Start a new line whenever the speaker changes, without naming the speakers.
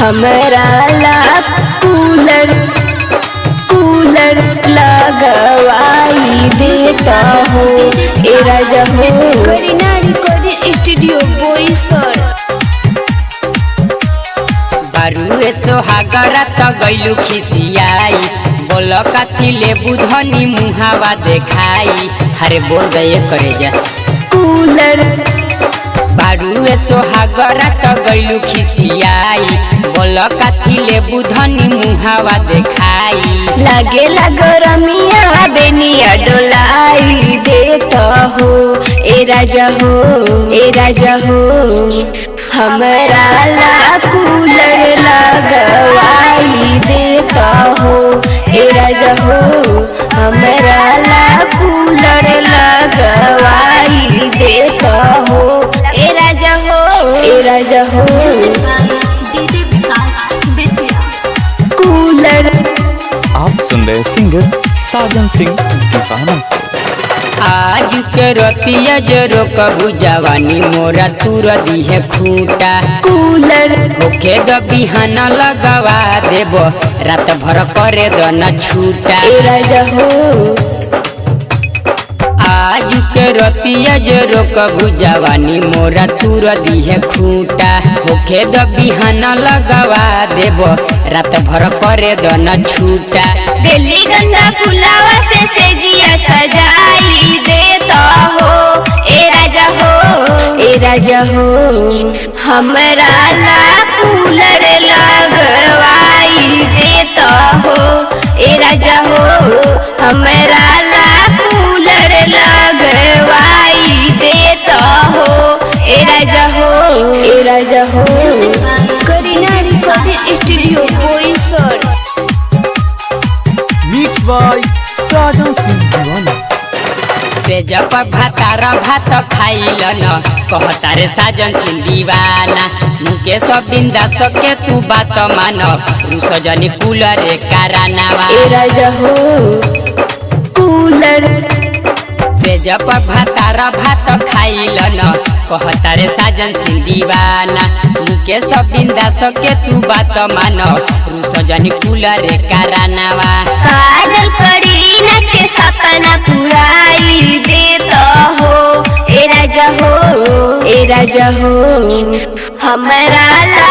हमरा ला cooler cooler लगवाई देता हो ए राजा हो। Karina recording studio Boisar.
बारुए सोहागरा त गइलु खिसियाई, बोल कथी ले बुधनी मुहावा देखाई। हरे बोल गए करे जा
कूलर।
बारुए सोहागरा त गइलु खिसियाई, बोल कथी ले बुधनी मुहावा देखाई।
लागे गरमिया बेनिया डोलाई देता हो ए राजा हो ए राजा हो। हमरा ला कूलर लगवाई देता हो ए राजा हो। हमरा ला कूलर लगवाई देता हो ए राजा हो ए राजा हो। कूलर।
आप सुन रहे सिंगर साजन सिंह दीवाना।
आज के रतिया जरो कबू जवानी मोरा तुर दी है खूंटा।
कूलर।
होके द बिहाना लगवा देबो, रात भर करे द न छूटा
ए राजा हो।
आज के रतिया जरो कबू जवानी मोरा तुर दी है खूंटा। होके द बिहाना लगवा देबो, रात भर करे द न छूटा।
बेली गंगा फुलावा से सेजिया सजाई देता हो ए राजा हो ए राजा हो। हमरा ला कूलर लगवाई देता हो ए राजा हो। हमरा ला कूलर लगवाई देता हो ए राजा हो ए राजा हो। Karina recording studio Boisar.
Mix by Sajan Singh Deewana.
से जब भातार भात खाइल न कहता रे साजन सिंह दीवाना। मुके सब बिंदा सके तू बात मान, रूस जनी कूलर करानावा
ए राजा हो। कूलर।
से जब भातार भात खाइल न कहता रे साजन सिंह दीवाना। मुके सब बिंदा सके तू बात मान, रूस जनी कूलर करानावा।
काजल करीना के सपना पुराई देता हो ए राजा हो ए राजा हो। हमरा ला